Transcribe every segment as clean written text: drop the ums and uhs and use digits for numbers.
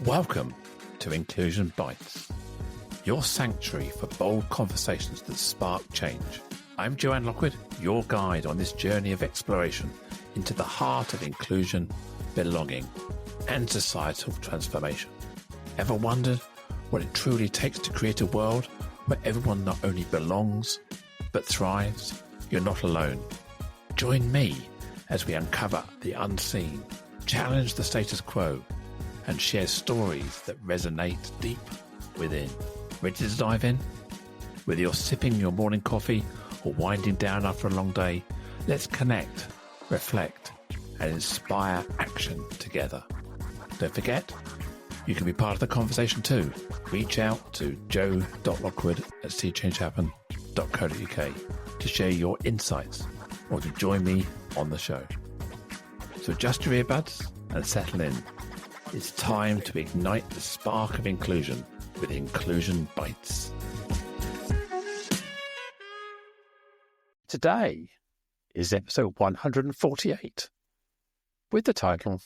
Welcome to Inclusion Bites, your sanctuary for bold conversations that spark change. I'm Joanne Lockwood, your guide on this journey of exploration into the heart of inclusion, belonging, and societal transformation. Ever wondered what it truly takes to create a world where everyone not only belongs, but thrives? You're not alone. Join me as we uncover the unseen, challenge the status quo, and share stories that resonate deep within. Ready to dive in? Whether you're sipping your morning coffee or winding down after a long day, let's connect, reflect, and inspire action together. Don't forget, you can be part of the conversation too. Reach out to joe.lockwood@seechangehappen.co.uk to share your insights or to join me on the show. So adjust your earbuds and settle in. It's time to ignite the spark of inclusion with Inclusion Bites. Today is episode 148 with the title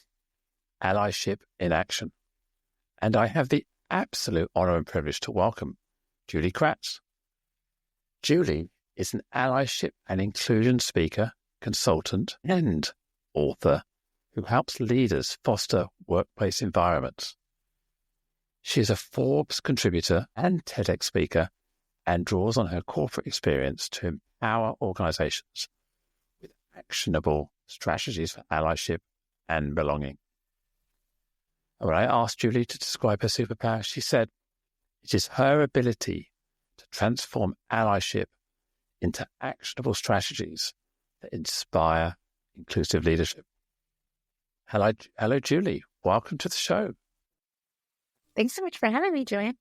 Allyship in Action. And I have the absolute honor and privilege to welcome Julie Kratz. Julie is an allyship and inclusion speaker, consultant, and author who helps leaders foster workplace environments. She is a Forbes contributor and TEDx speaker and draws on her corporate experience to empower organizations with actionable strategies for allyship and belonging. And when I asked Julie to describe her superpower, she said it is her ability to transform allyship into actionable strategies that inspire inclusive leadership. Hello, Julie. Welcome to the show. Thanks so much for having me, Joanne.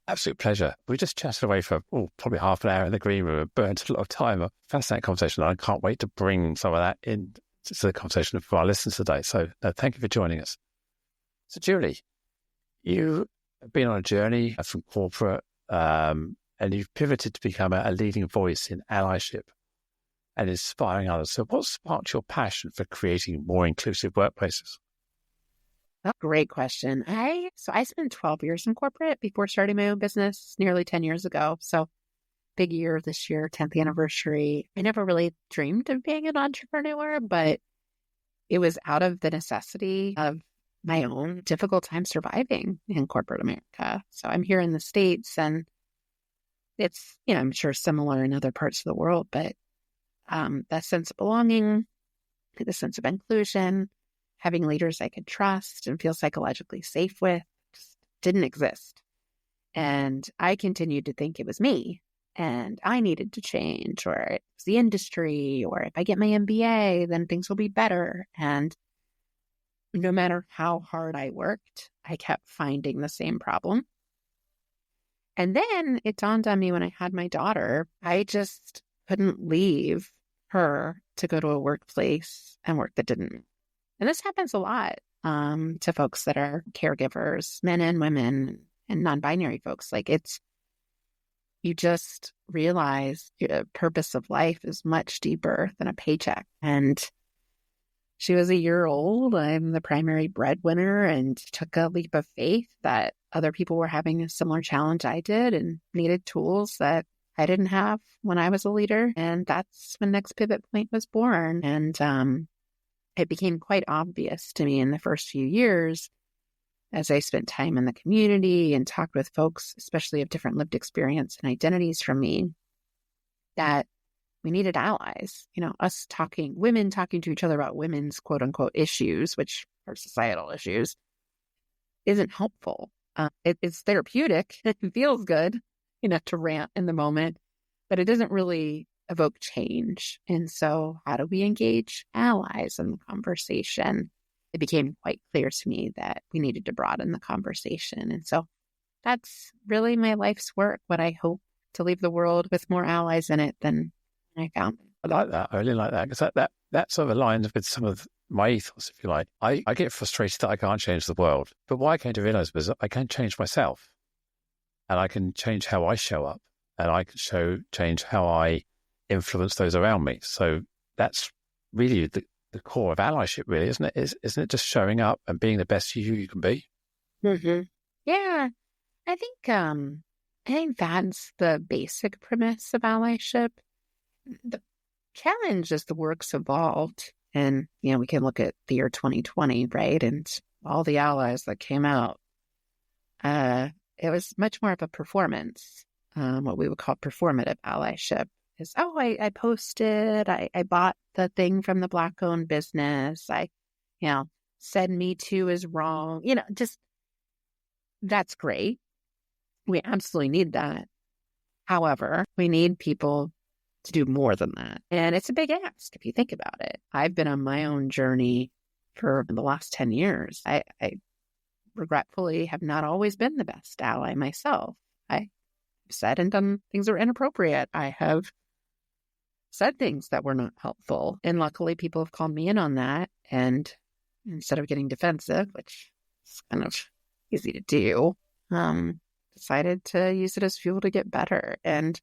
Absolute pleasure. We just chatted away for probably half an hour in the green room and burned a lot of time. A fascinating conversation. I can't wait to bring some of that into the conversation for our listeners today. So thank you for joining us. So, Julie, you have been on a journey from corporate and you've pivoted to become a leading voice in allyship and inspiring others. So what sparked your passion for creating more inclusive workplaces? Oh, great question. I spent 12 years in corporate before starting my own business nearly 10 years ago. So big year this year, 10th anniversary. I never really dreamed of being an entrepreneur, but it was out of the necessity of my own difficult time surviving in corporate America. So I'm here in the States and it's, I'm sure similar in other parts of the world, but that sense of belonging, the sense of inclusion, having leaders I could trust and feel psychologically safe with just didn't exist. And I continued to think it was me and I needed to change, or it was the industry, or if I get my MBA, then things will be better. And no matter how hard I worked, I kept finding the same problem. And then it dawned on me when I had my daughter, I just couldn't leave her to go to a workplace and work that didn't. And this happens a lot to folks that are caregivers, men and women, and non-binary folks. You just realize the purpose of life is much deeper than a paycheck. And she was a year old. I'm the primary breadwinner and took a leap of faith that other people were having a similar challenge I did and needed tools that I didn't have when I was a leader. And that's when Next Pivot Point was born. And it became quite obvious to me in the first few years as I spent time in the community and talked with folks, especially of different lived experience and identities from me, that we needed allies. Women talking to each other about women's quote unquote issues, which are societal issues, isn't helpful. It's therapeutic. It feels good, to rant in the moment, but it doesn't really evoke change. And so how do we engage allies in the conversation? It became quite clear to me that we needed to broaden the conversation. And so that's really my life's work, what I hope to leave the world with more allies in it than I found. I like that. I really like that because that sort of aligns with some of my ethos, if you like. I get frustrated that I can't change the world, but what I came to realize was that I can change myself. And I can change how I show up, and I can change how I influence those around me. So that's really the core of allyship, really, isn't it? Isn't it just showing up and being the best you can be? Hmm. Yeah, I think that's the basic premise of allyship. The challenge is the work's evolved, and we can look at the year 2020, right, and all the allies that came out. It was much more of a performance, what we would call performative allyship. Is I posted, I bought the thing from the Black-owned business. I, you know, said Me Too is wrong. Just that's great. We absolutely need that. However, we need people to do more than that. And it's a big ask if you think about it. I've been on my own journey for the last 10 years. I regretfully have not always been the best ally myself. I said and done things that were inappropriate. I have said things that were not helpful. And luckily, people have called me in on that. And instead of getting defensive, which is kind of easy to do, decided to use it as fuel to get better. And,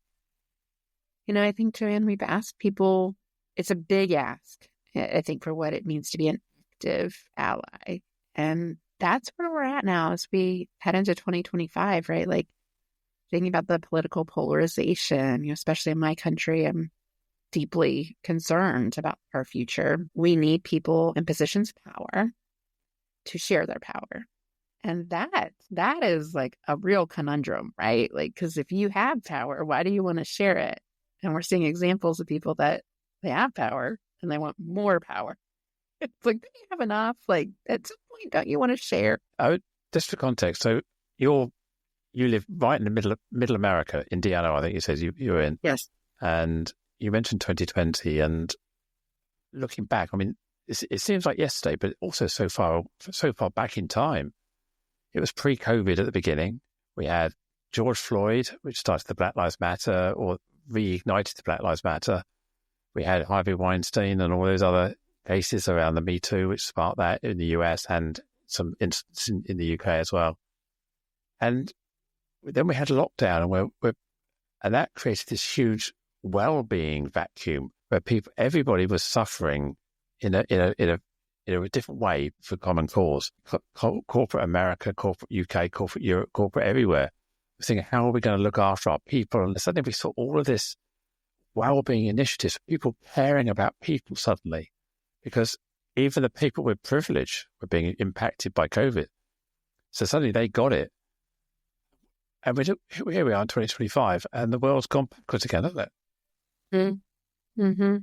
I think, Joanne, we've asked people, it's a big ask, I think, for what it means to be an active ally. And that's where we're at now as we head into 2025, right? Like thinking about the political polarization, especially in my country, I'm deeply concerned about our future. We need people in positions of power to share their power. And that is like a real conundrum, right? Like, because if you have power, why do you want to share it? And we're seeing examples of people that they have power and they want more power. It's like, do you have enough? Like, at some point, don't you want to share? Just for context, so you live right in the middle America, Indiana, I think you said you're in. Yes. And you mentioned 2020, and looking back, I mean, it seems like yesterday, but also so far back in time. It was pre-COVID at the beginning. We had George Floyd, which started the Black Lives Matter or reignited the Black Lives Matter. We had Harvey Weinstein and all those other cases around the Me Too, which sparked that in the US and some instances in the UK as well. And then we had lockdown, and that created this huge well-being vacuum where everybody was suffering in a different way for common cause. Corporate America, corporate UK, corporate Europe, corporate everywhere. We're thinking, how are we going to look after our people? And suddenly we saw all of this well-being initiatives, people caring about people suddenly, because even the people with privilege were being impacted by COVID. So suddenly they got it. And here we are in 2025, and the world's gone backwards again, hasn't it? Mm-hmm.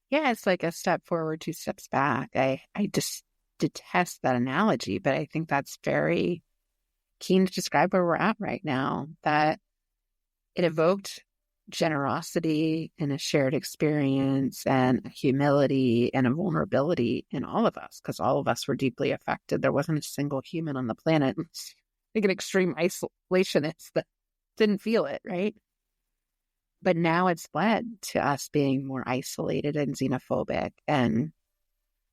Yeah, it's like a step forward, 2 steps back. I just detest that analogy, but I think that's very keen to describe where we're at right now, that it evoked generosity and a shared experience and a humility and a vulnerability in all of us, because all of us were deeply affected. There wasn't a single human on the planet, like an extreme isolationist, that didn't feel it, right? But now it's led to us being more isolated and xenophobic and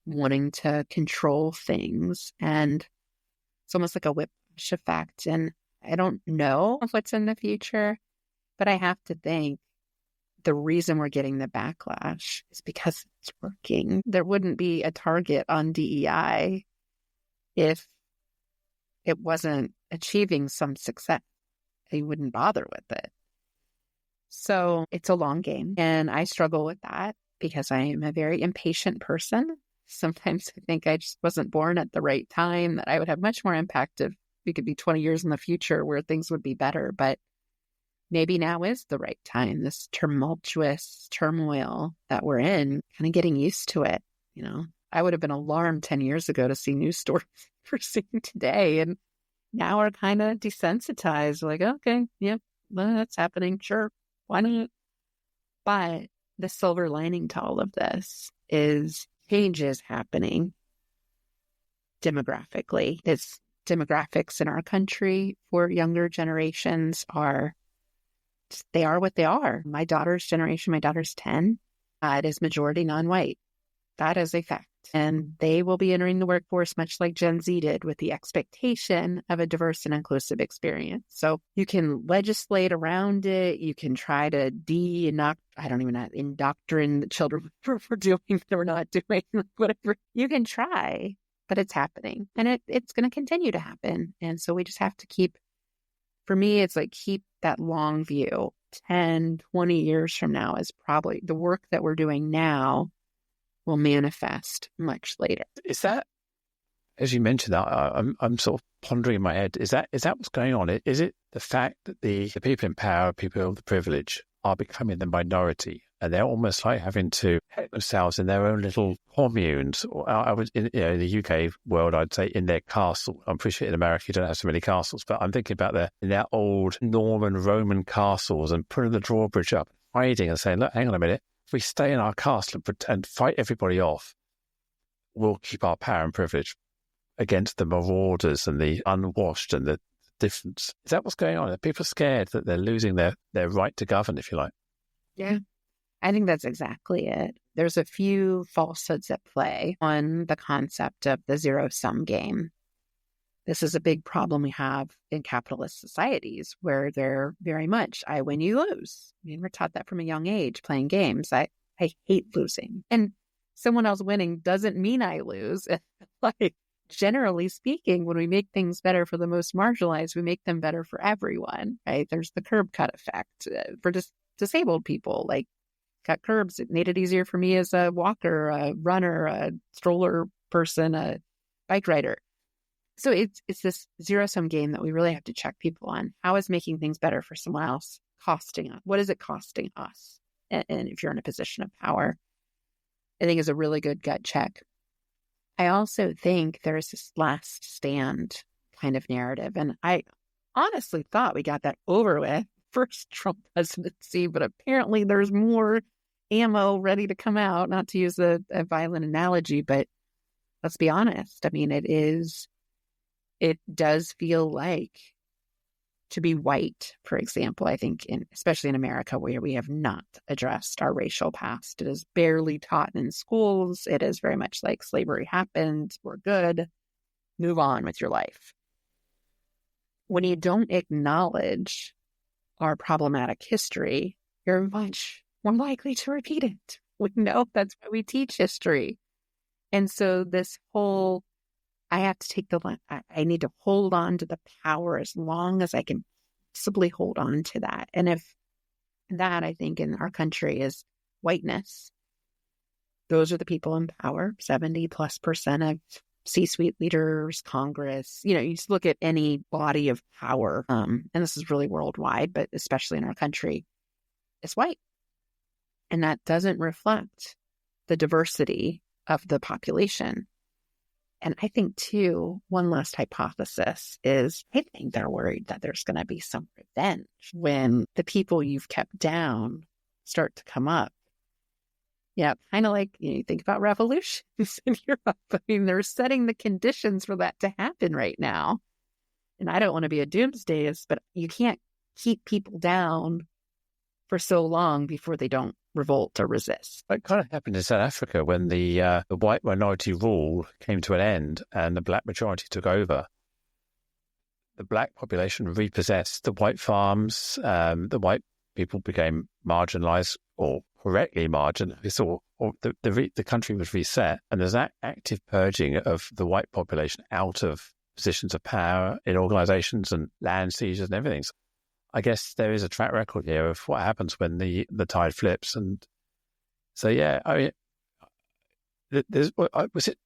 wanting to control things. And it's almost like a whiplash effect. And I don't know what's in the future, but I have to think the reason we're getting the backlash is because it's working. There wouldn't be a target on DEI if it wasn't achieving some success. You wouldn't bother with it. So it's a long game, and I struggle with that because I am a very impatient person. Sometimes I think I just wasn't born at the right time, that I would have much more impact if we could be 20 years in the future where things would be better. But maybe now is the right time, this tumultuous turmoil that we're in, kind of getting used to it. I would have been alarmed 10 years ago to see news stories we're seeing today. And now we're kind of desensitized, like, okay, yep, that's happening. Sure. Why not? But the silver lining to all of this is change is happening demographically. It's demographics in our country for younger generations are what they are. My daughter's generation, my daughter's 10, it is majority non-white. That is a fact. And they will be entering the workforce much like Gen Z did, with the expectation of a diverse and inclusive experience. So you can legislate around it. You can try to indoctrine the children for doing that we're not doing, whatever. You can try, but it's happening, and it's going to continue to happen. And so we just have to for me, it's like keep that long view. 10, 20 years from now is probably the work that we're doing now will manifest much later. Is that, as you mentioned that, I'm sort of pondering in my head, is that what's going on? Is it the fact that the people in power, people of the privilege, are becoming the minority, and they're almost like having to help themselves in their own little communes? Or I was in the UK world, I'd say in their castle. I'm pretty sure in America you don't have so many castles, but I'm thinking about in their old Norman Roman castles and putting the drawbridge up, hiding and saying, look, hang on a minute, if we stay in our castle and fight everybody off, we'll keep our power and privilege against the marauders and the unwashed and the difference. Is that what's going on? Are people scared that they're losing their right to govern, if you like? Yeah, I think that's exactly it. There's a few falsehoods at play on the concept of the zero-sum game. This is a big problem we have in capitalist societies, where they're very much, I win, you lose. I mean, we're taught that from a young age, playing games. I hate losing. And someone else winning doesn't mean I lose. Like, generally speaking, when we make things better for the most marginalized, we make them better for everyone, right? There's the curb cut effect for disabled people. Like, cut curbs, it made it easier for me as a walker, a runner, a stroller person, a bike rider. So it's this zero-sum game that we really have to check people on. How is making things better for someone else costing us? What is it costing us? And if you're in a position of power, I think is a really good gut check. I also think there's this last stand kind of narrative. And I honestly thought we got that over with first Trump presidency, but apparently there's more ammo ready to come out, not to use a violent analogy, but let's be honest. I mean, it does feel like, to be white, for example, I think, especially in America, where we have not addressed our racial past. It is barely taught in schools. It is very much like slavery happened. We're good. Move on with your life. When you don't acknowledge our problematic history, you're much more likely to repeat it. We know that's why we teach history. And so this whole, I have to take I need to hold on to the power as long as I can possibly hold on to that. And if that, I think, in our country is whiteness, those are the people in power, 70+% of C-suite leaders, Congress, you just look at any body of power, and this is really worldwide, but especially in our country, it's white. And that doesn't reflect the diversity of the population. And I think, too, one last hypothesis is I think they're worried that there's going to be some revenge when the people you've kept down start to come up. Yeah, kind of like you think about revolutions in Europe. I mean, they're setting the conditions for that to happen right now. And I don't want to be a doomsdayist, but you can't keep people down for so long before they don't revolt or resist. It kind of happened in South Africa when the white minority rule came to an end and the black majority took over. The black population repossessed the white farms. The white people became marginalized, or correctly marginalized, or the country was reset. And there's that active purging of the white population out of positions of power in organizations and land seizures and everything. So I guess there is a track record here of what happens when the tide flips. And so, yeah, I mean, was it,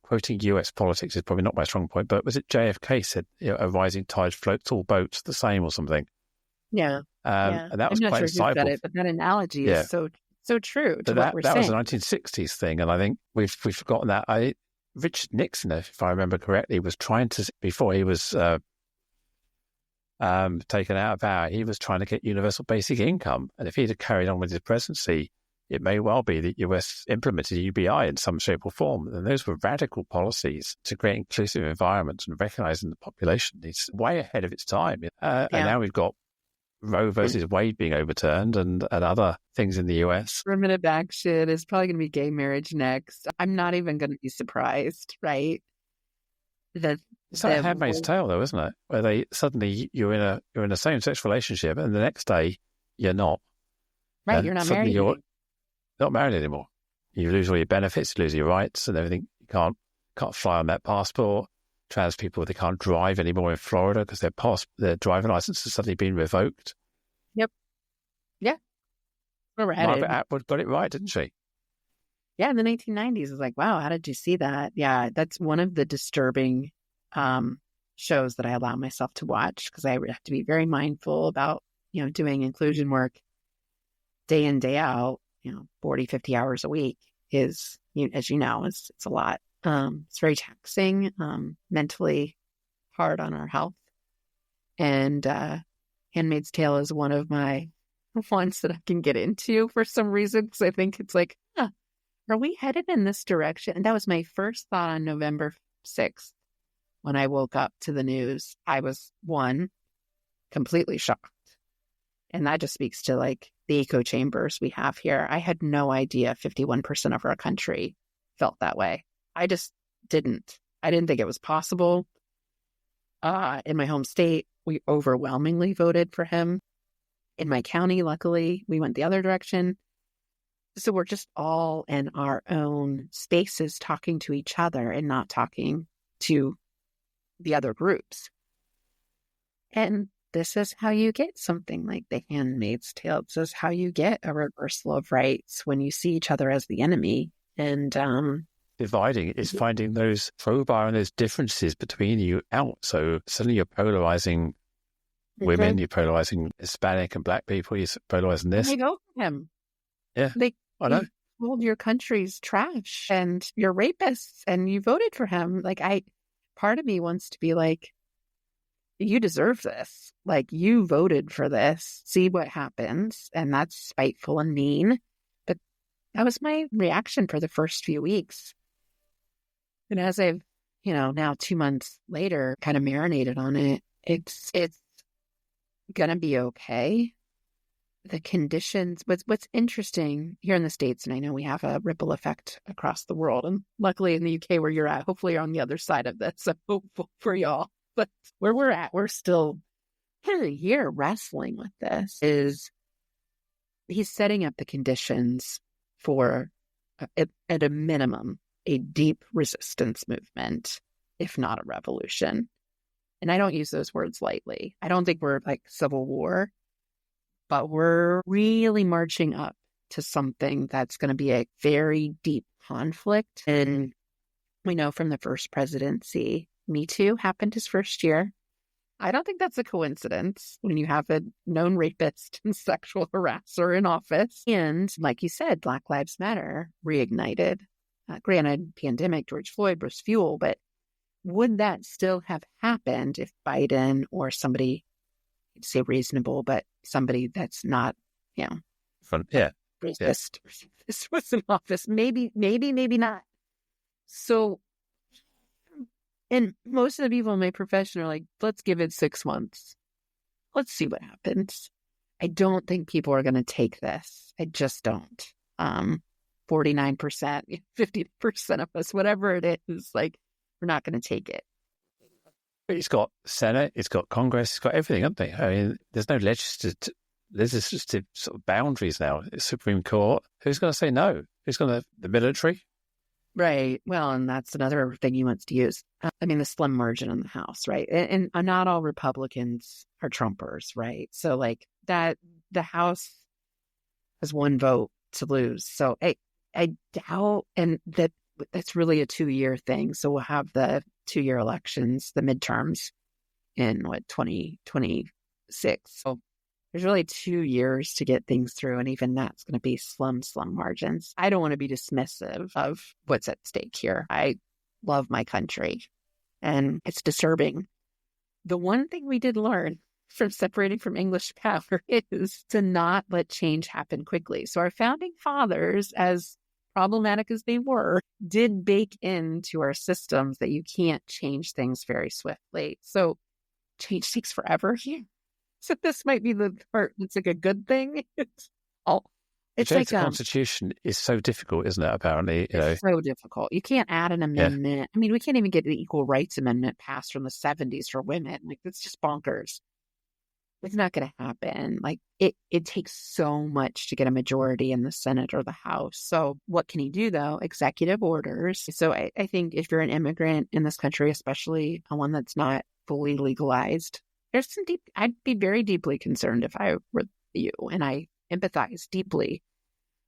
quoting US politics is probably not my strong point, but was it JFK said, a rising tide floats all boats the same or something? Yeah. And that was quite insightful. Who said it, but that analogy is so true to what we're saying. That was a 1960s thing. And I think we've forgotten that. Richard Nixon, if I remember correctly, was trying to, before he was taken out of power, he was trying to get universal basic income. And if he'd have carried on with his presidency, it may well be that US implemented UBI in some shape or form. And those were radical policies to create inclusive environments and recognizing the population. It's way ahead of its time. And now we've got Roe versus Wade being overturned and other things in the US. Affirmative action is probably going to be gay marriage next. I'm not even going to be surprised, right? It's like a Handmaid's Tale, though, isn't it? Where they suddenly you're in a same-sex relationship, and the next day you're not. Right, you're not married. You're not married anymore. You lose all your benefits, you lose your rights, and everything. You can't can't fly on that passport. Trans people, they can't drive anymore in Florida because their driving license has suddenly been revoked. Yep. Yeah. Where we're Margaret headed. Atwood got it right, didn't she? Yeah, in the 1990s. It's like, wow, how did you see that? Yeah, that's one of the disturbing shows that I allow myself to watch because I have to be very mindful about, doing inclusion work day in, day out, 40, 50 hours a week is, as you know, it's a lot. It's very taxing, mentally hard on our health. And Handmaid's Tale is one of my ones that I can get into for some reason because I think it's like, are we headed in this direction? And that was my first thought on November 6th when I woke up to the news. I was, one, completely shocked. And that just speaks to like the echo chambers we have here. I had no idea 51% of our country felt that way. I just didn't. I didn't think it was possible. In my home state, we overwhelmingly voted for him. In my county, luckily, we went the other direction. So we're just all in our own spaces talking to each other and not talking to the other groups. And this is how you get something like The Handmaid's Tale. This is how you get a reversal of rights when you see each other as the enemy. And dividing is finding those crowbar and those differences between you out. So suddenly you're polarizing women, you're polarizing Hispanic and Black people, you're polarizing this. They go for him. Yeah, I know. You told your country's trash and you're rapists and you voted for him. Like part of me wants to be like, you deserve this. Like you voted for this. See what happens. And that's spiteful and mean. But that was my reaction for the first few weeks. And as I've, now 2 months later, kind of marinated on it, it's going to be okay. The conditions, what's interesting here in the States, and I know we have a ripple effect across the world, and luckily in the UK where you're at, hopefully you're on the other side of this, I'm hopeful for y'all. But where we're at, we're still here wrestling with this, is he's setting up the conditions for, at a minimum, a deep resistance movement, if not a revolution. And I don't use those words lightly. I don't think we're like civil war, but we're really marching up to something that's going to be a very deep conflict. And we know from the first presidency, Me Too happened his first year. I don't think that's a coincidence when you have a known rapist and sexual harasser in office. And like you said, Black Lives Matter reignited. Granted, pandemic, George Floyd was fuel, but would that still have happened if Biden or somebody, I'd say reasonable, but somebody that's not, racist was in office? Maybe not. So, and most of the people in my profession are like, let's give it 6 months. Let's see what happens. I don't think people are going to take this. I just don't. 49%, 50% of us, whatever it is, like, we're not going to take it. It's got Senate, it's got Congress, it's got everything, haven't they? I mean, there's no legislative sort of boundaries now. It's Supreme Court. Who's going to say no? The military? Right. Well, and that's another thing he wants to use. I mean, the slim margin in the House, right? And not all Republicans are Trumpers, right? So like that, the House has one vote to lose. So I doubt, and that's really a 2-year thing. So we'll have the 2-year elections, the midterms in 2026. So there's really 2 years to get things through. And even that's going to be slim margins. I don't want to be dismissive of what's at stake here. I love my country and it's disturbing. The one thing we did learn from separating from English power is to not let change happen quickly. So our founding fathers, as problematic as they were, did bake into our systems that you can't change things very swiftly. So change takes forever here. So this might be the part that's like a good thing. It's like the Constitution is so difficult, isn't it? Apparently, it's so difficult. You can't add an amendment. Yeah. I mean, we can't even get the Equal Rights Amendment passed from the 70s for women. Like, that's just bonkers. It's not going to happen. Like it takes so much to get a majority in the Senate or the House. So what can he do though? Executive orders. So I think if you're an immigrant in this country, especially one that's not fully legalized, I'd be very deeply concerned if I were you, and I empathize deeply.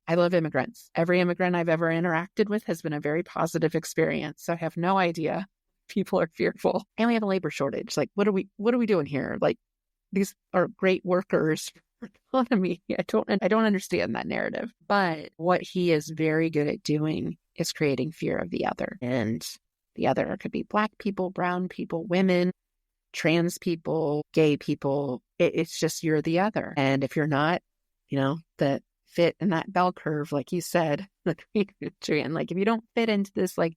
I love immigrants. Every immigrant I've ever interacted with has been a very positive experience. So I have no idea. People are fearful. And we have a labor shortage. Like, what are we doing here? Like, these are great workers for the economy. I don't understand that narrative. But what he is very good at doing is creating fear of the other. And the other could be Black people, brown people, women, trans people, gay people. It's just you're the other. And if you're not, that fit in that bell curve, like you said, like if you don't fit into this like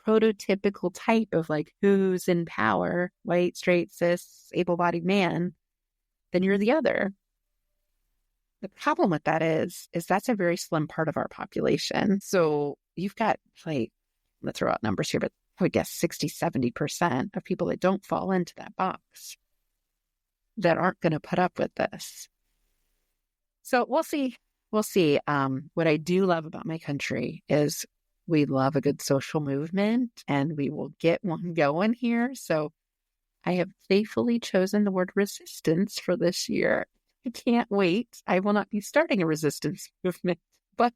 prototypical type of like who's in power, white, straight, cis, able-bodied man, then you're the other. The problem with that is that's a very slim part of our population. So you've got like, let's throw out numbers here, but I would guess 60, 70% of people that don't fall into that box that aren't going to put up with this. So we'll see. We'll see. What I do love about my country is we love a good social movement, and we will get one going here. So I have faithfully chosen the word resistance for this year. I can't wait. I will not be starting a resistance movement, but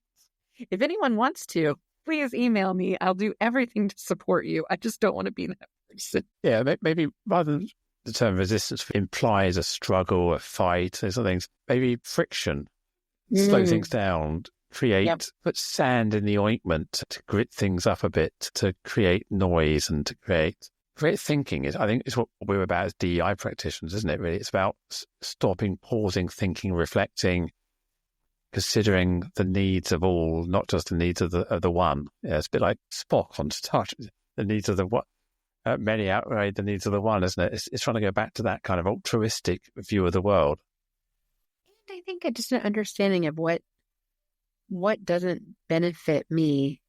if anyone wants to, please email me. I'll do everything to support you. I just don't want to be that person. Yeah, maybe rather than the term resistance implies a struggle, a fight, those sort of things, maybe friction, slow things down, put sand in the ointment to grit things up a bit, to create noise and to create thinking. I think it's what we're about as DEI practitioners, isn't it, really? It's about stopping, pausing, thinking, reflecting, considering the needs of all, not just the needs of the one. Yeah, it's a bit like Spock on Star Trek. The needs of the one, many outweigh the needs of the one, isn't it? It's trying to go back to that kind of altruistic view of the world. And I think just an understanding of what doesn't benefit me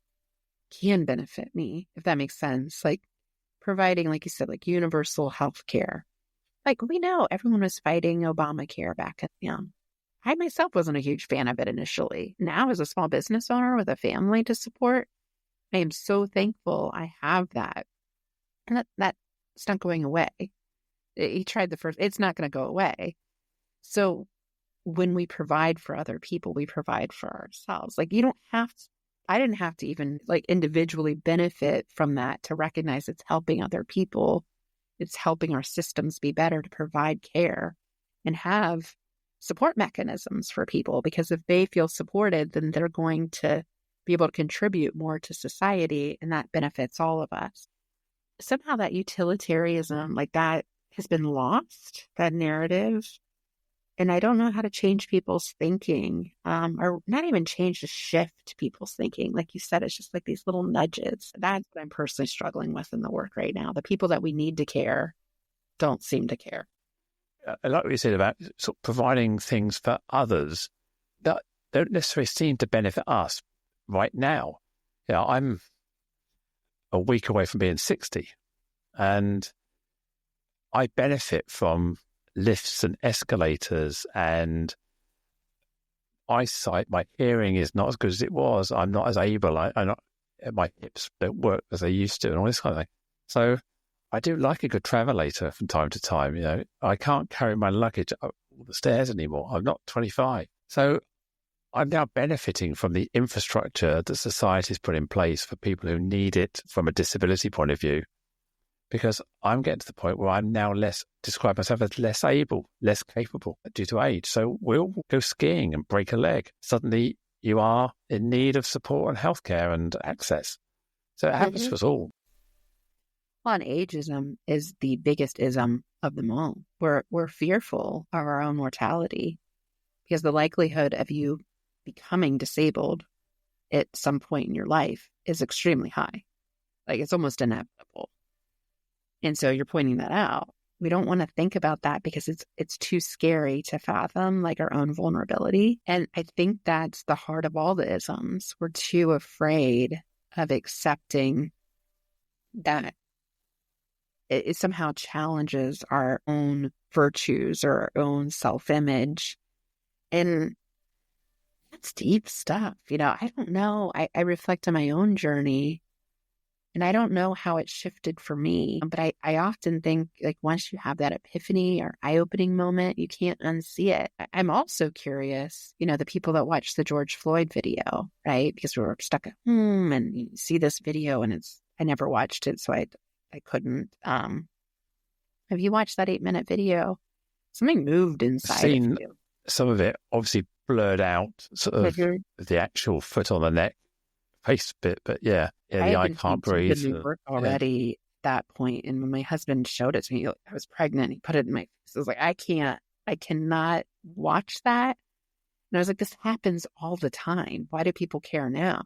can benefit me, if that makes sense. Like providing, like you said, like universal health care. Like we know everyone was fighting Obamacare back then. I myself wasn't a huge fan of it initially. Now, as a small business owner with a family to support, I am so thankful I have that. And that's not going away. He tried the first, it's not going to go away. So when we provide for other people, we provide for ourselves. Like I didn't have to even like individually benefit from that to recognize it's helping other people. It's helping our systems be better to provide care and have support mechanisms for people, because if they feel supported, then they're going to be able to contribute more to society, and that benefits all of us. Somehow that utilitarianism, like that, has been lost, that narrative. And I don't know how to change people's thinking, or not even change, to shift people's thinking. Like you said, it's just like these little nudges. That's what I'm personally struggling with in the work right now. The people that we need to care don't seem to care. I like what you said about sort of providing things for others that don't necessarily seem to benefit us right now. Yeah, I'm a week away from being 60, and I benefit from lifts and escalators and eyesight. My hearing is not as good as it was. I'm not as able. My hips don't work as they used to, and all this kind of thing. So I do like a good travelator from time to time. I can't carry my luggage up the stairs anymore. I'm not 25. So I'm now benefiting from the infrastructure that society has put in place for people who need it from a disability point of view, because I'm getting to the point where I'm now describe myself as less able, less capable due to age. So we'll go skiing and break a leg. Suddenly you are in need of support and healthcare and access. So it happens to us all. Well, and ageism is the biggest ism of them all. We're fearful of our own mortality because the likelihood of you becoming disabled at some point in your life is extremely high. Like it's almost inevitable. And so you're pointing that out. We don't want to think about that because it's too scary to fathom, like our own vulnerability. And I think that's the heart of all the isms. We're too afraid of accepting that it somehow challenges our own virtues or our own self-image. And that's deep stuff. I don't know. I reflect on my own journey, and I don't know how it shifted for me. But I often think, like, once you have that epiphany or eye-opening moment, you can't unsee it. I'm also curious, the people that watch the George Floyd video, right? Because we were stuck at home and you see this video, and I never watched it, so I couldn't. Have you watched that 8-minute video? Something moved inside I've seen of you. some of it, obviously blurred out, sort of the actual foot on the neck, face bit, but the eye can't breathe. New work already at that point, and when my husband showed it to me, I was pregnant. He put it in my face. I was like, I cannot watch that. And I was like, this happens all the time. Why do people care now?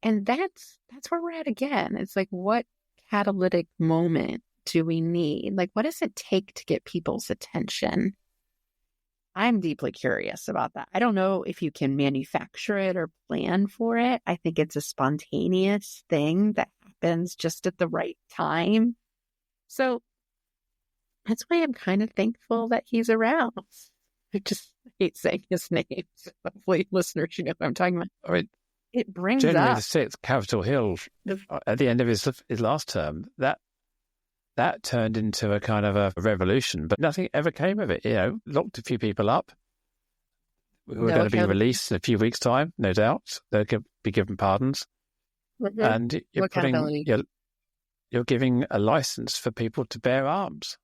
And that's where we're at again. It's like, what catalytic moment do we need? Like, what does it take to get people's attention? I'm deeply curious about that. I don't know if you can manufacture it or plan for it. I think it's a spontaneous thing that happens just at the right time. So that's why I'm kind of thankful that he's around. I just hate saying his name. So hopefully listeners, you know what I'm talking about. I mean, it brings January up the 6th, Capitol Hill, at the end of his last term, that turned into a kind of a revolution, but nothing ever came of it. Locked a few people up who are going to be released in a few weeks' time, no doubt. They'll be given pardons. Mm-hmm. And you're giving a license for people to bear arms.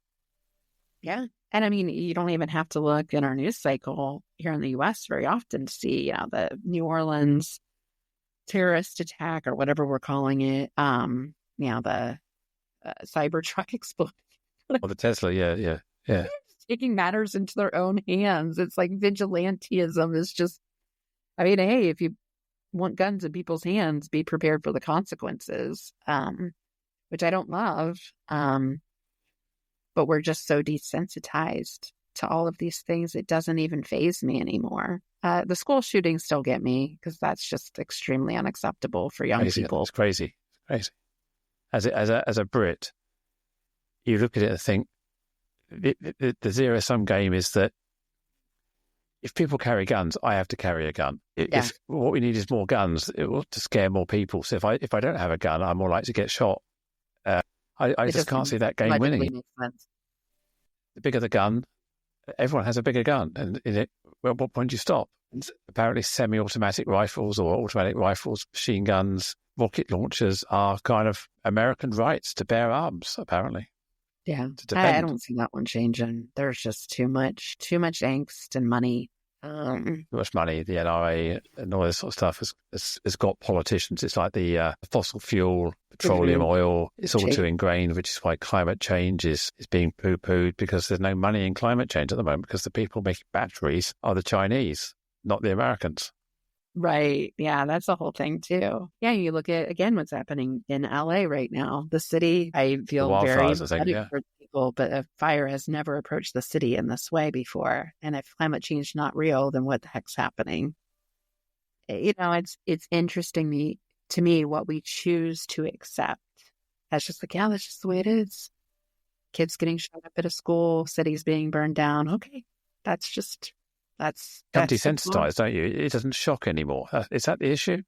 Yeah. And I mean, you don't even have to look in our news cycle here in the U.S. very often to see, the New Orleans terrorist attack or whatever we're calling it. The Cybertruck explosion. Or the Tesla, yeah. Taking matters into their own hands. It's like vigilantism is just, I mean, hey, if you want guns in people's hands, be prepared for the consequences, which I don't love. But we're just so desensitized to all of these things. It doesn't even faze me anymore. The school shootings still get me because that's just extremely unacceptable for young people. It's crazy. As a Brit, you look at it and think the zero-sum game is that if people carry guns, I have to carry a gun. If what we need is more guns, it will to scare more people. So if I don't have a gun, I'm more likely to get shot. I just can't see that game winning. The bigger the gun, everyone has a bigger gun, and at what point do you stop? And apparently, semi-automatic rifles or automatic rifles, machine guns, rocket launchers are kind of American rights to bear arms, apparently. Yeah, I don't see that one changing. There's just too much angst and money. Too much money. The NRA and all this sort of stuff has got politicians. It's like the fossil fuel, petroleum, oil. It's all too ingrained, which is why climate change is being poo-pooed, because there's no money in climate change at the moment, because the people making batteries are the Chinese, not the Americans. Right. Yeah, that's the whole thing too. Yeah, you look at, again, what's happening in LA right now. The city, I feel very empathetic for people, but a fire has never approached the city in this way before. And if climate change is not real, then what the heck's happening? It's interesting to me what we choose to accept. That's just like, yeah, that's just the way it is. Kids getting shot up at a school, cities being burned down. Okay, that's desensitized, don't you? It doesn't shock anymore. Is that the issue?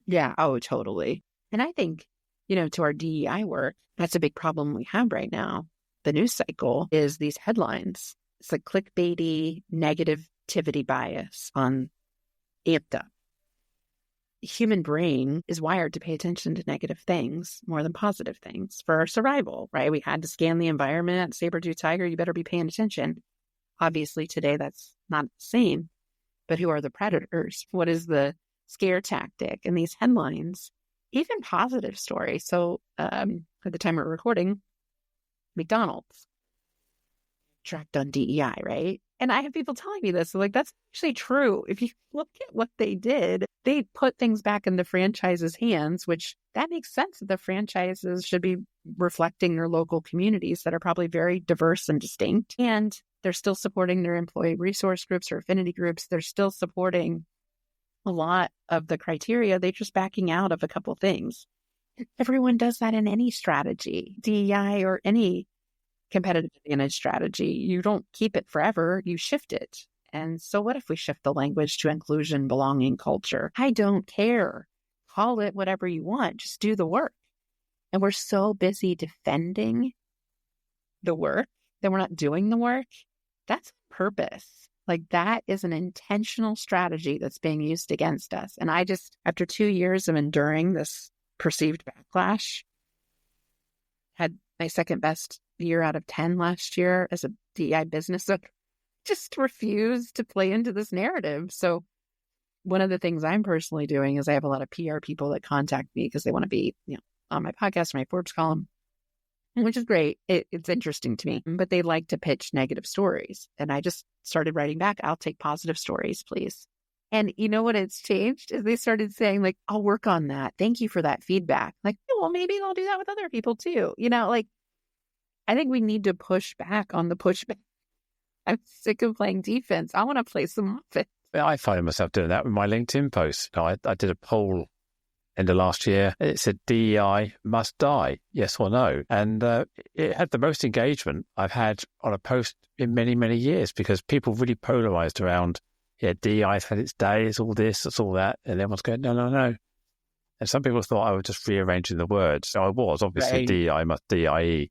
Yeah. Oh, totally. And I think, to our DEI work, that's a big problem we have right now. The news cycle is these headlines. It's like clickbaity negativity bias on amped up. The human brain is wired to pay attention to negative things more than positive things for our survival, right? We had to scan the environment. Saber-tooth tiger, you better be paying attention. Obviously, today that's not the same. But who are the predators? What is the scare tactic? And these headlines, even positive stories. So at the time we're recording, McDonald's tracked on DEI, right? And I have people telling me this. So that's actually true. If you look at what they did, they put things back in the franchise's hands, which that makes sense that the franchises should be reflecting their local communities that are probably very diverse and distinct. And they're still supporting their employee resource groups or affinity groups. They're still supporting a lot of the criteria. They're just backing out of a couple of things. Everyone does that in any strategy, DEI or any competitive advantage strategy. You don't keep it forever, you shift it. And so what if we shift the language to inclusion, belonging, culture? I don't care. Call it whatever you want. Just do the work. And we're so busy defending the work that we're not doing the work. That's purpose. Like that is an intentional strategy that's being used against us. And I just, after 2 years of enduring this perceived backlash, had my second best year out of 10 last year as a DEI business. So just refuse to play into this narrative. So one of the things I'm personally doing is I have a lot of PR people that contact me because they want to be, on my podcast or my Forbes column, which is great. It's interesting to me, but they like to pitch negative stories. And I just started writing back, I'll take positive stories, please. And you know what it's changed is they started saying like, I'll work on that. Thank you for that feedback. Like, oh, well, maybe I'll do that with other people too. Like I think we need to push back on the pushback. I'm sick of playing defense. I want to play some offense. I find myself doing that with my LinkedIn posts. I did a poll end of last year. It said DEI must die, yes or no. And it had the most engagement I've had on a post in many, many years because people really polarized around, DEI's had its day, it's all this, it's all that. And everyone's going, no. And some people thought I was just rearranging the words. So I was, obviously, right. DEI must DIE.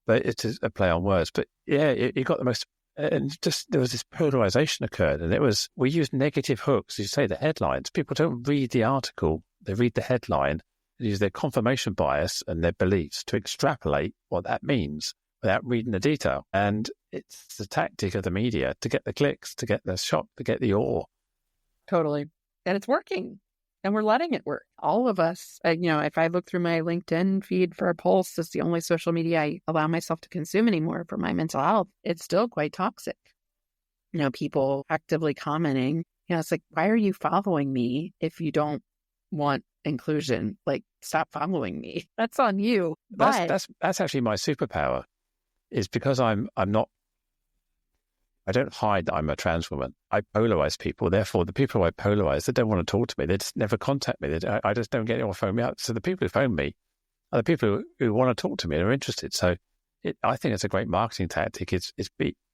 But it's a play on words. But it got the most... And just there was this polarization occurred, and we used negative hooks. You say the headlines. People don't read the article; they read the headline and use their confirmation bias and their beliefs to extrapolate what that means without reading the detail. And it's the tactic of the media to get the clicks, to get the shock, to get the awe. Totally, and it's working. And we're letting it work. All of us, if I look through my LinkedIn feed for a Pulse, it's the only social media I allow myself to consume anymore for my mental health. It's still quite toxic. People actively commenting, it's like, why are you following me if you don't want inclusion? Like, stop following me. That's on you. That's actually my superpower, is because I don't hide that I'm a trans woman. I polarize people. Therefore, the people I polarize, they don't want to talk to me. They just never contact me. I just don't get anyone phone me up. So the people who phone me are the people who want to talk to me and are interested. So I think it's a great marketing tactic. I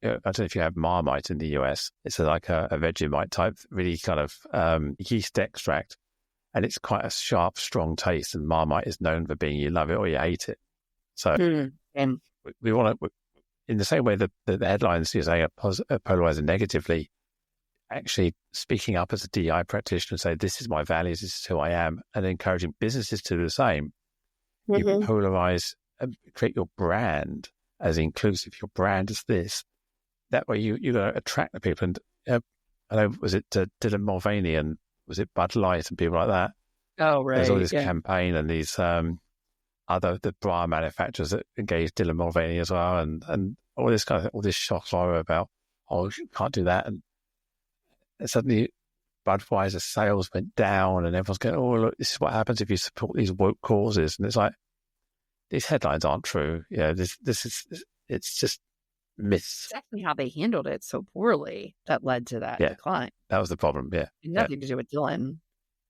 don't know if you have Marmite in the US. It's like a Vegemite type, really kind of yeast extract. And it's quite a sharp, strong taste. And Marmite is known for being you love it or you hate it. So we want to... In the same way that the headlines you say are polarizing negatively, actually speaking up as a DEI practitioner and say, this is my values, this is who I am, and encouraging businesses to do the same. Mm-hmm. You polarize and create your brand as inclusive. Your brand is this. That way you're going to attract the people. And I know, was it Dylan Mulvaney and was it Bud Light and people like that? Oh, right. There's all this campaign and these... the bra manufacturers that engaged Dylan Mulvaney as well, and all this all this shock horror about, you can't do that, and suddenly Budweiser sales went down, and everyone's going, oh, look, this is what happens if you support these woke causes, and it's like, these headlines aren't true. It's just myths. Exactly how they handled it so poorly that led to that decline. That was the problem. Nothing to do with Dylan,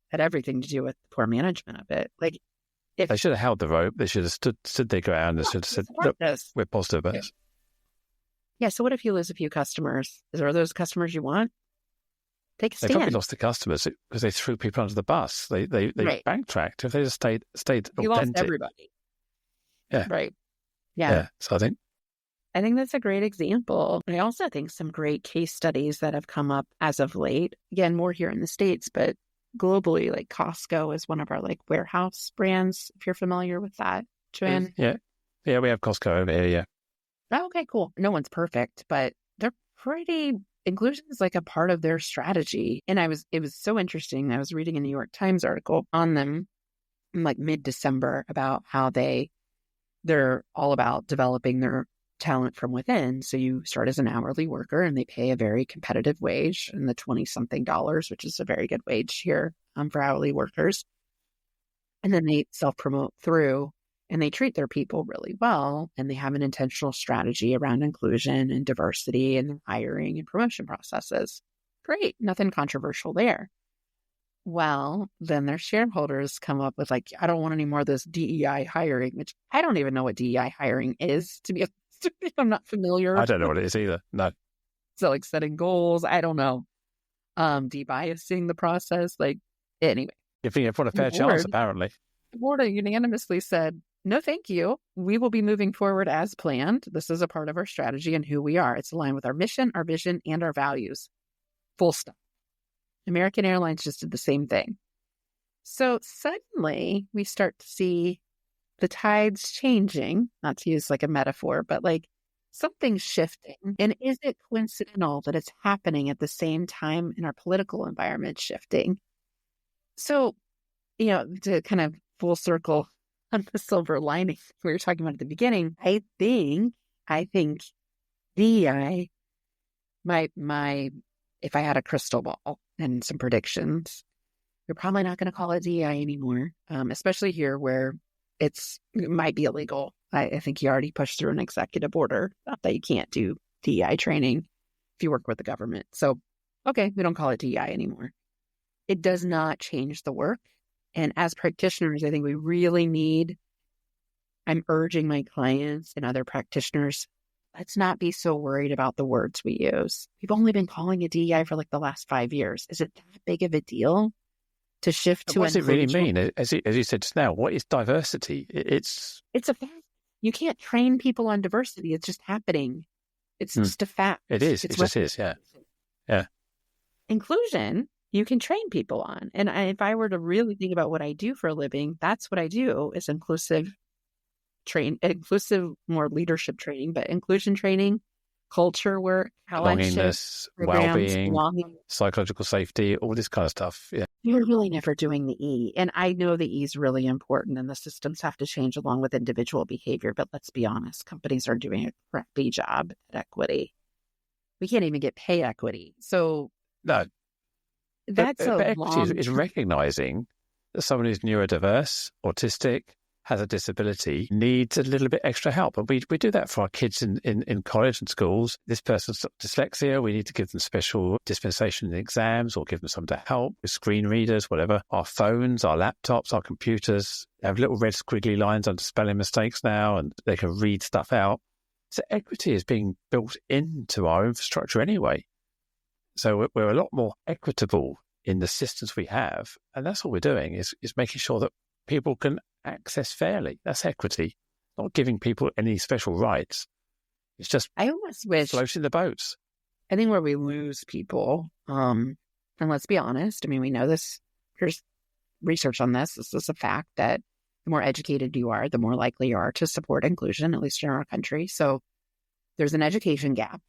had everything to do with poor management of it. Like, they should have held the rope. They should have stood their ground. They should have said, look, we're positive about this. Yeah, so what if you lose a few customers? Are those customers you want? Take a stand. They probably lost the customers because they threw people under the bus. They backtracked. If they just stayed authentic. You lost everybody. Yeah. Right. Yeah. So I think that's a great example. I also think some great case studies that have come up as of late, again, more here in the States, but globally, like Costco is one of our warehouse brands, if you're familiar with that, Joanne. Yeah, we have Costco over here, yeah. Oh, okay, cool. No one's perfect, but they're inclusion is like a part of their strategy. And it was so interesting. I was reading a New York Times article on them in mid-December about how they're all about developing their talent from within. So you start as an hourly worker and they pay a very competitive wage in the $20-something, which is a very good wage here for hourly workers. And then they self-promote through and they treat their people really well. And they have an intentional strategy around inclusion and diversity in their hiring and promotion processes. Great. Nothing controversial there. Well, then their shareholders come up with I don't want any more of this DEI hiring, which I don't even know what DEI hiring is, to be honest. I'm not familiar. I don't know what it is either. No. So like setting goals, I don't know. Debiasing the process, like anyway. Giving everyone a fair chance, apparently. The board unanimously said, no, thank you. We will be moving forward as planned. This is a part of our strategy and who we are. It's aligned with our mission, our vision, and our values. Full stop. American Airlines just did the same thing. So suddenly we start to see the tides changing, not to use like a metaphor, but like something's shifting. And is it coincidental that it's happening at the same time in our political environment shifting? So, to kind of full circle on the silver lining we were talking about at the beginning, I think DEI, if I had a crystal ball and some predictions, we're probably not going to call it DEI anymore, especially here where it might be illegal. I think you already pushed through an executive order that you can't do DEI training if you work with the government. So, okay, we don't call it DEI anymore. It does not change the work. And as practitioners, I think we really I'm urging my clients and other practitioners, let's not be so worried about the words we use. We've only been calling it DEI for like the last 5 years. Is it that big of a deal to shift to? What does it really mean? As you said just now, what is diversity? It's a fact. You can't train people on diversity. It's just happening. It's just a fact. It is. It just is. Yeah. Yeah. Inclusion, you can train people on. And if I were to really think about what I do for a living, that's what I do is inclusive, more leadership training, but inclusion training, culture work, belongingness, well-being, psychological safety, all this kind of stuff. Yeah. You're really never doing the E. And I know the E is really important and the systems have to change along with individual behavior. But let's be honest, companies are doing a crappy job at equity. We can't even get pay equity. So no, that's but equity is recognizing that someone who's neurodiverse, autistic, has a disability, needs a little bit extra help. And we do that for our kids in college and schools. This person's got dyslexia, we need to give them special dispensation in exams or give them some to help with screen readers, whatever. Our phones, our laptops, our computers have little red squiggly lines under spelling mistakes now, and they can read stuff out. So equity is being built into our infrastructure anyway. So we're a lot more equitable in the systems we have. And that's all we're doing is making sure that people can access fairly. That's equity, not giving people any special rights. It's just I almost wish floating the boats. I think where we lose people, and let's be honest, I mean, we know this, there's research on this. This is a fact that the more educated you are, the more likely you are to support inclusion, at least in our country. So there's an education gap.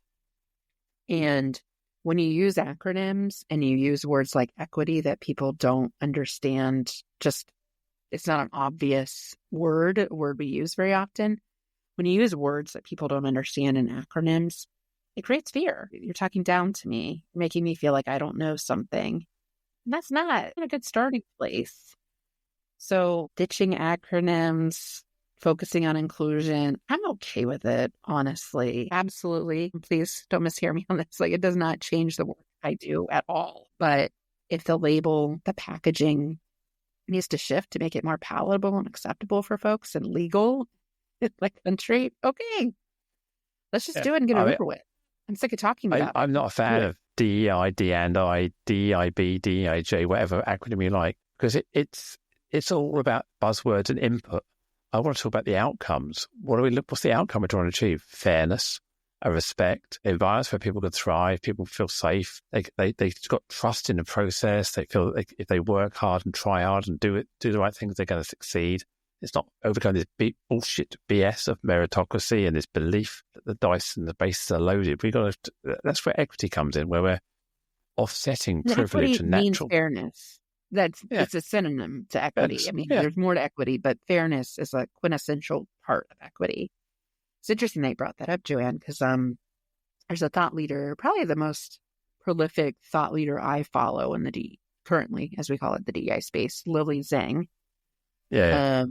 And when you use acronyms and you use words like equity that people don't understand, it's not an obvious word we use very often. When you use words that people don't understand in acronyms, it creates fear. You're talking down to me, making me feel like I don't know something. And that's not a good starting place. So ditching acronyms, focusing on inclusion, I'm okay with it, honestly. Absolutely. Please don't mishear me on this. Like, it does not change the work I do at all. But if the label, the packaging needs to shift to make it more palatable and acceptable for folks and legal in the country, okay. Let's just do it and get it over with. I'm sick of talking about it. I'm not a fan of DEI, D&I, DEIB, DEIJ, whatever acronym you like, because it's all about buzzwords and input. I want to talk about the outcomes. What's the outcome we're trying to achieve? Fairness, a respect, environments where people can thrive, people feel safe. They've got trust in the process. They feel like if they work hard and try hard and do the right things, they're going to succeed. It's not overcoming this bullshit BS of meritocracy and this belief that the dice and the bases are loaded. That's where equity comes in, where we're offsetting privilege and natural means fairness. It's a synonym to equity. There's more to equity, but fairness is a quintessential part of equity. It's interesting that you brought that up, Joanne, because there's a thought leader, probably the most prolific thought leader I follow in currently, as we call it, the DEI space, Lily Zhang. Yeah.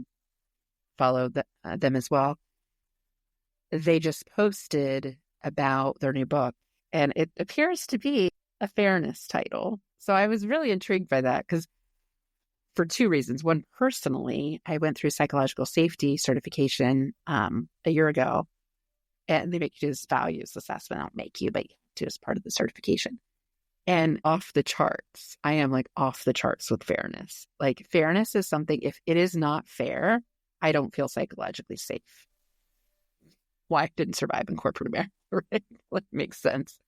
Follow them as well. They just posted about their new book, and it appears to be a fairness title. So I was really intrigued by that because for two reasons. One, personally, I went through psychological safety certification a year ago. And they make you do this values assessment. I don't make you, but you do as part of the certification. And off the charts. I am like off the charts with fairness. Like fairness is something, if it is not fair, I don't feel psychologically safe. Why I didn't survive in corporate America, right? Like, makes sense.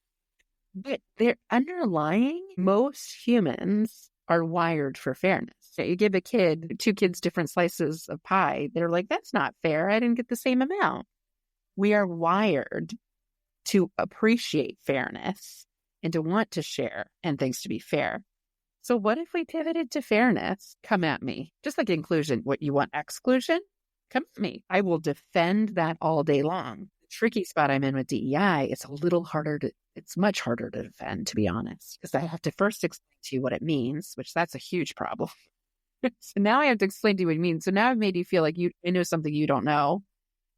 But they're underlying, most humans are wired for fairness. So you give two kids different slices of pie, they're like, that's not fair. I didn't get the same amount. We are wired to appreciate fairness and to want to share and things to be fair. So what if we pivoted to fairness? Come at me. Just like inclusion, what you want exclusion? Come at me. I will defend that all day long. The tricky spot I'm in with DEI, it's much harder to defend, to be honest, because I have to first explain to you what it means, which that's a huge problem. So now I have to explain to you what it means. So now I've made you feel like I know something you don't know,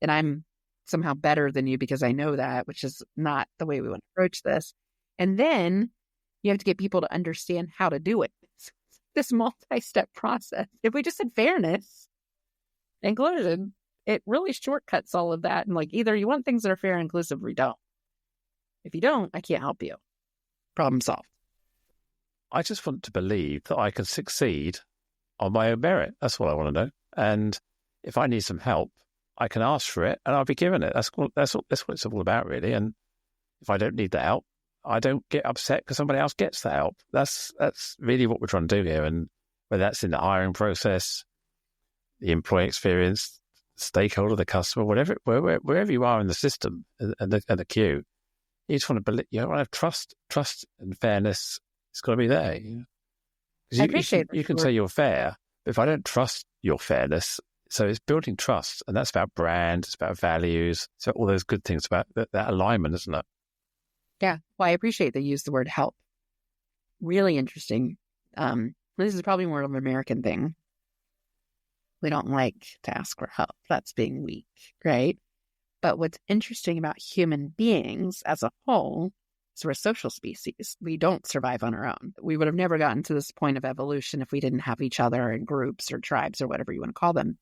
and I'm somehow better than you because I know that, which is not the way we want to approach this. And then you have to get people to understand how to do it. It's this multi-step process. If we just had fairness, inclusion, it really shortcuts all of that. And like, either you want things that are fair and inclusive or you don't. If you don't, I can't help you. Problem solved. I just want to believe that I can succeed on my own merit. That's what I want to know. And if I need some help, I can ask for it and I'll be given it. That's what it's all about, really. And if I don't need the help, I don't get upset because somebody else gets the help. That's really what we're trying to do here. And whether that's in the hiring process, the employee experience, stakeholder, the customer, wherever you are in the system and the queue, you just want to believe. You want to have trust and fairness. It's got to be there. I appreciate you can say you're fair, but if I don't trust your fairness, so it's building trust, and that's about brand, it's about values, so all those good things about that alignment, isn't it? Yeah. Well, I appreciate they use the word help. Really interesting. This is probably more of an American thing. We don't like to ask for help. That's being weak, right? But what's interesting about human beings as a whole is we're a social species. We don't survive on our own. We would have never gotten to this point of evolution if we didn't have each other in groups or tribes or whatever you want to call them.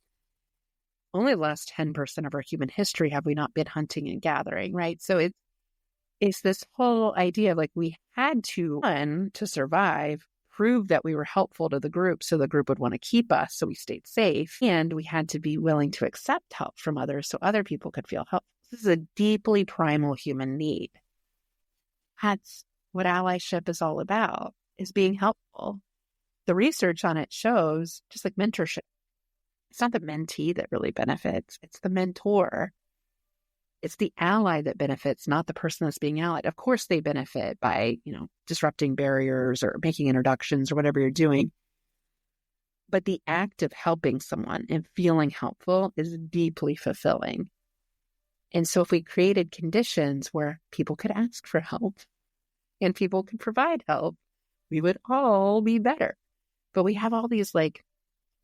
Only the last 10% of our human history have we not been hunting and gathering, right? So it's this whole idea of like we had to, one, to survive, prove that we were helpful to the group so the group would want to keep us so we stayed safe. And we had to be willing to accept help from others so other people could feel helpful. This is a deeply primal human need. That's what allyship is all about, is being helpful. The research on it shows, just like mentorship, it's not the mentee that really benefits, it's the mentor. It's the ally that benefits, not the person that's being allied. Of course they benefit by, disrupting barriers or making introductions or whatever you're doing. But the act of helping someone and feeling helpful is deeply fulfilling. And so if we created conditions where people could ask for help and people could provide help, we would all be better. But we have all these like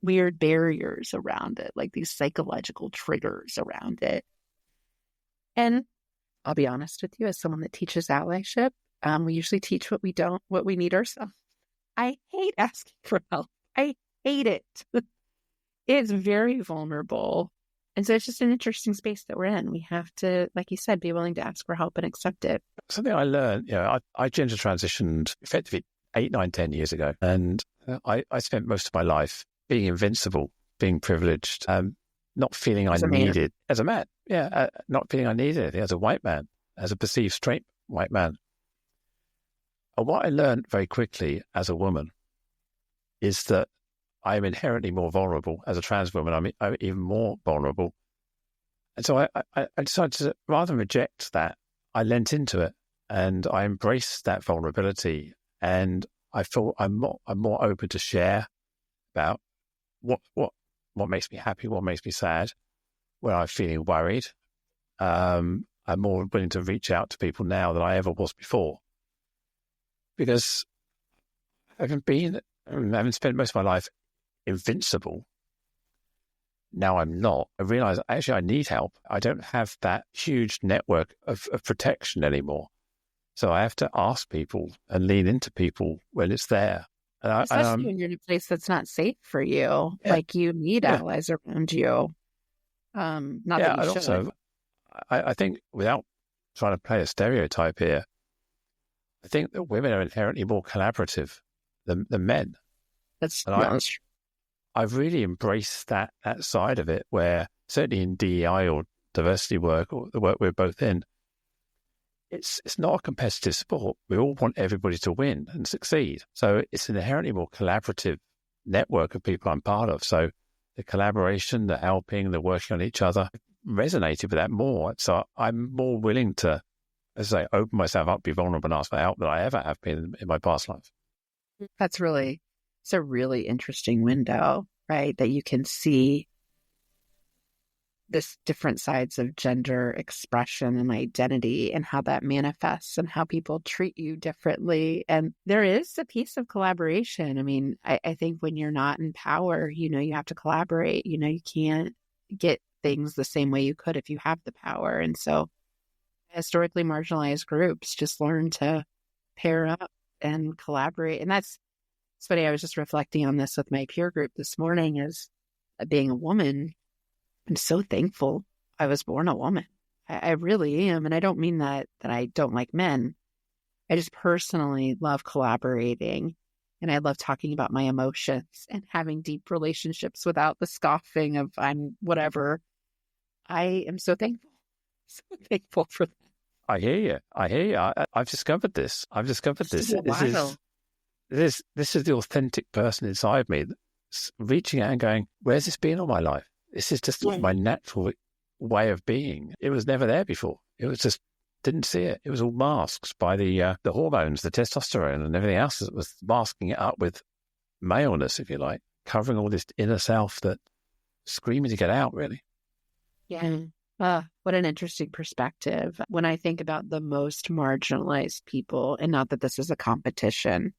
weird barriers around it, like these psychological triggers around it. And I'll be honest with you, as someone that teaches allyship, we usually teach what we need ourselves. I hate asking for help. I hate it. It's very vulnerable. And so it's just an interesting space that we're in. We have to, like you said, be willing to ask for help and accept it. Something I learned, I gender transitioned effectively 8, 9, 10 years ago. And I spent most of my life being invincible, being privileged, not feeling I needed as a man. Yeah, not feeling I needed anything as a white man, as a perceived straight white man. And what I learned very quickly as a woman is that I am inherently more vulnerable. As a trans woman, I'm even more vulnerable. And so I decided to, rather than reject that, I leant into it and I embraced that vulnerability. And I feel I'm more open to share about what makes me happy, what makes me sad, where I'm feeling worried. I'm more willing to reach out to people now than I ever was before. Because having spent most of my life invincible, now I'm not. I realize actually I need help. I don't have that huge network of protection anymore. So I have to ask people and lean into people when it's there. Especially when you're in a place that's not safe for you. Yeah. Like you need allies around you. Not that you should. I think without trying to play a stereotype here, I think that women are inherently more collaborative than men. And I've really embraced that side of it, where certainly in DEI or diversity work, or the work we're both in, it's not a competitive sport. We all want everybody to win and succeed. So it's an inherently more collaborative network of people I'm part of. So the collaboration, the helping, the working on each other resonated with that more. So I'm more willing to, as I say, open myself up, be vulnerable and ask for help than I ever have been in my past life. It's a really interesting window, right? That you can see this different sides of gender expression and identity and how that manifests and how people treat you differently. And there is a piece of collaboration. I mean, I think when you're not in power, you have to collaborate. You can't get things the same way you could if you have the power. And so historically marginalized groups just learn to pair up and collaborate. And it's funny, I was just reflecting on this with my peer group this morning as being a woman. I'm so thankful I was born a woman. I really am. And I don't mean that I don't like men. I just personally love collaborating. And I love talking about my emotions and having deep relationships without the scoffing of I'm whatever. I am so thankful for that. I hear you. I've discovered this. This is the authentic person inside me that's reaching out and going, where's this been all my life? This is just my natural way of being. It was never there before. It was just, didn't see it. It was all masked by the hormones, the testosterone and everything else that was masking it up with maleness, if you like, covering all this inner self that screaming to get out, really. Yeah. What an interesting perspective. When I think about the most marginalized people, and not that this is a competition,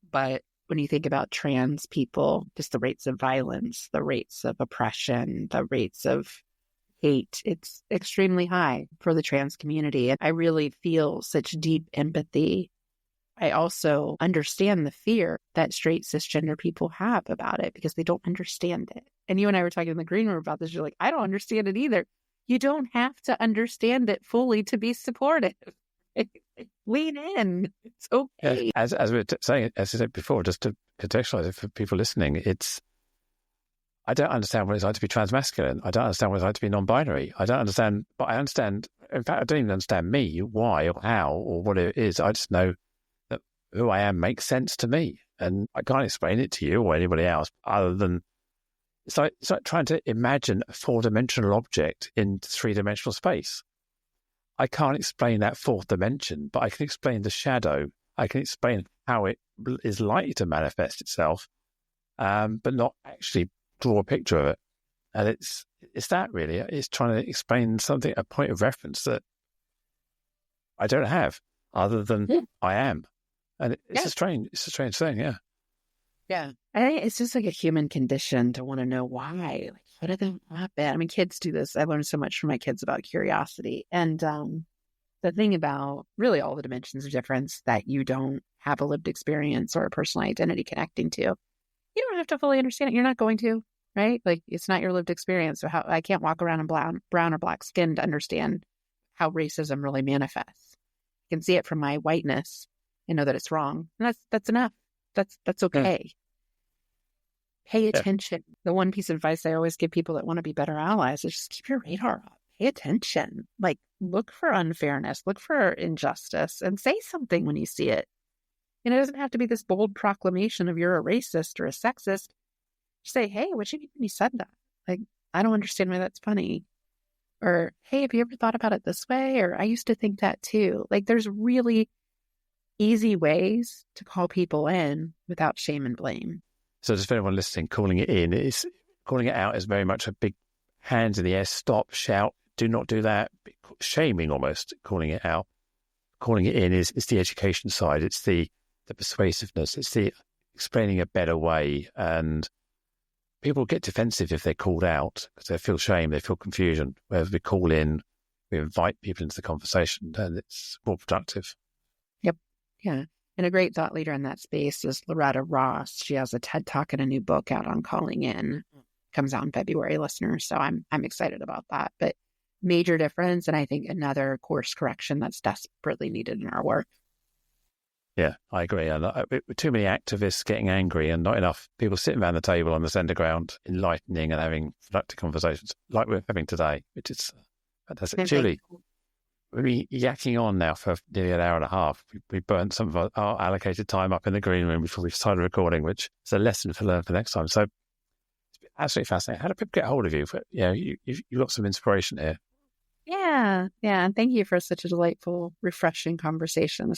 but when you think about trans people, just the rates of violence, the rates of oppression, the rates of hate, it's extremely high for the trans community. And I really feel such deep empathy. I also understand the fear that straight cisgender people have about it because they don't understand it. And you and I were talking in the green room about this. You're like, I don't understand it either. You don't have to understand it fully to be supportive. Lean in. It's okay. Yeah, as we were saying, as I said before, just to contextualize it for people listening, I don't understand what it's like to be transmasculine. I don't understand what it's like to be non-binary. I don't understand, but I understand. In fact, I don't even understand me, why or how or what it is. I just know that who I am makes sense to me, and I can't explain it to you or anybody else other than it's like trying to imagine a 4-dimensional object in 3-dimensional space. I can't explain that 4th dimension, but I can explain the shadow. I can explain how it is likely to manifest itself, but not actually draw a picture of it. And it's that really. It's trying to explain something, a point of reference that I don't have other than I am. And it's a strange thing, yeah. Yeah. I think it's just like a human condition to want to know why. Like, what did that happen? I mean, kids do this. I learned so much from my kids about curiosity. And the thing about really all the dimensions of difference that you don't have a lived experience or a personal identity connecting to, you don't have to fully understand it. You're not going to, right? Like, it's not your lived experience. So I can't walk around in brown or black skin to understand how racism really manifests. I can see it from my whiteness and know that it's wrong. And that's enough. That's okay. Pay attention. The one piece of advice I always give people that want to be better allies is just keep your radar up. Pay attention. Like, look for unfairness, look for injustice, and say something when you see it. And it doesn't have to be this bold proclamation of you're a racist or a sexist. Just say, hey, what you mean when you said that? Like, I don't understand why that's funny. Or, hey, have you ever thought about it this way? Or I used to think that too. Like, there's really easy ways to call people in without shame and blame. So just for anyone listening, calling it out is very much a big hands in the air, stop, shout, do not do that, shaming almost, calling it out. Calling it in is the education side, it's the persuasiveness, it's the explaining a better way. And people get defensive if they're called out because they feel shame, they feel confusion. Whereas we call in, we invite people into the conversation, and it's more productive. Yep. Yeah. And a great thought leader in that space is Loretta Ross. She has a TED Talk and a new book out on calling in. Comes out in February, listeners. So I'm excited about that. But major difference. And I think another course correction that's desperately needed in our work. Yeah, I agree. And too many activists getting angry and not enough people sitting around the table on the centre ground, enlightening and having productive conversations like we're having today, which is fantastic. Julie, we've been yakking on now for nearly an hour and a half. We burnt some of our allocated time up in the green room before we started recording, which is a lesson to learn for next time. So it's been absolutely fascinating. How do people get hold of you? You've got some inspiration here. Yeah. And thank you for such a delightful, refreshing conversation.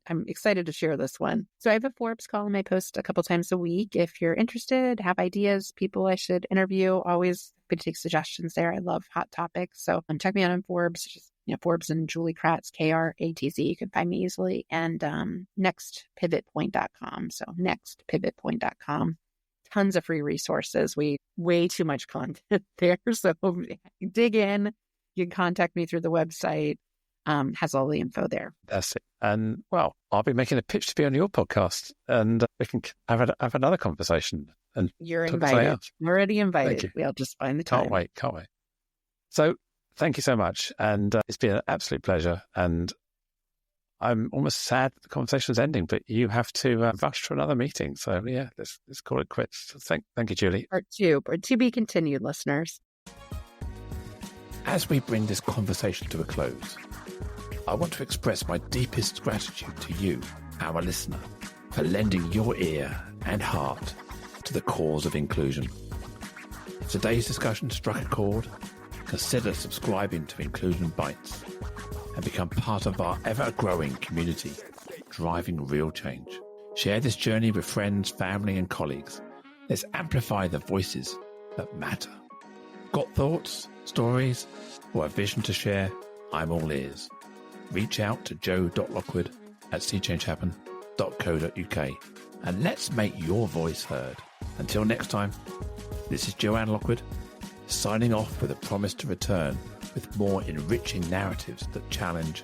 I'm excited to share this one. So I have a Forbes column I post a couple times a week. If you're interested, have ideas, people I should interview, always happy to take suggestions there. I love hot topics. So check me out on Forbes, just, Forbes and Julie Kratz, KRATZ. You can find me easily. And nextpivotpoint.com. So nextpivotpoint.com. Tons of free resources. Way too much content there. So dig in. You can contact me through the website. Has all the info there. That's it. And well, I'll be making a pitch to be on your podcast, and we can have another conversation. And you're invited. Already invited. We'll just find the time. Can't wait. So thank you so much, and it's been an absolute pleasure. And I'm almost sad that the conversation's ending, but you have to rush to another meeting. So yeah, let's call it quits. Thank you, Julie. Part 2, or to be continued, listeners. As we bring this conversation to a close, I want to express my deepest gratitude to you, our listener, for lending your ear and heart to the cause of inclusion. If today's discussion struck a chord, consider subscribing to Inclusion Bites and become part of our ever-growing community, driving real change. Share this journey with friends, family, and colleagues. Let's amplify the voices that matter. Got thoughts, stories, or a vision to share? I'm all ears. Reach out to joe.lockwood@seechangehappen.co.uk and let's make your voice heard. Until next time, this is Joanne Lockwood, signing off with a promise to return with more enriching narratives that challenge,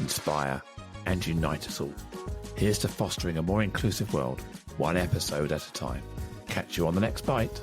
inspire, and unite us all. Here's to fostering a more inclusive world, one episode at a time. Catch you on the next bite.